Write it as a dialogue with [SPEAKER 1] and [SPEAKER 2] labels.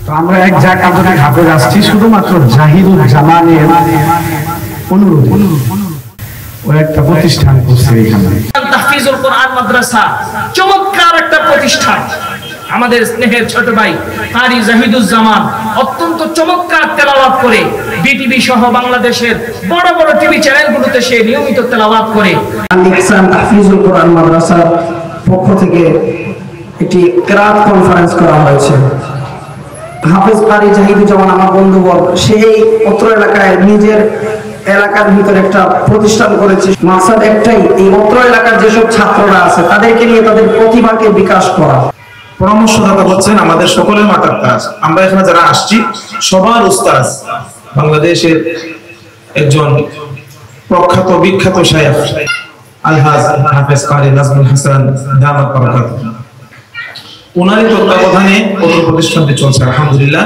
[SPEAKER 1] তো আমরা এক জাকাতের হাফেজ আসছি শুধুমাত্র জাহিদুল জামানের অনুরোধ ও একটা প্রতিষ্ঠান করছে এখানে
[SPEAKER 2] তাহফিজুল কোরআন মাদ্রাসা, চমৎকার একটা প্রতিষ্ঠান। আমাদের স্নেহের ছোট ভাই কারি জাহিদুজ্জামান অত্যন্ত চমৎকার তেলাওয়াত করে বিটিভি সহ বাংলাদেশের বড় বড় টিভি চ্যানেলগুলোতে সে নিয়মিত তেলাওয়াত করে।
[SPEAKER 3] ইহসান তাহফিজুল কোরআন মাদ্রাসার পক্ষ থেকে একটি কিরাত কনফারেন্স করা হয়েছে। হাফেজ কারি জাহিদুজ্জামান আমার বন্ধুবর, সেই অত্র এলাকায় নিজের এলাকার ভিতরে একটা প্রতিষ্ঠান করেছে। মাকসাদ একটাই, এই অত্র এলাকার যেসব ছাত্ররা আছে তাদেরকে নিয়ে তাদের প্রতিভাকে বিকাশ করা।
[SPEAKER 4] পরামর্শদাতা হচ্ছেন আমাদের সকলের মাথার তাজ। আমরা এখানে যারা আসছি সবার উস্তাদ, বাংলাদেশের একজন প্রখ্যাত বিখ্যাত শায়খ আলহাজ হাফেজ কারি নাজমুল হাসান দামাত বরকাতুহু, ওনারই তত্ত্বাবধানে প্রতিষ্ঠানটি চলছে আলহামদুলিল্লাহ।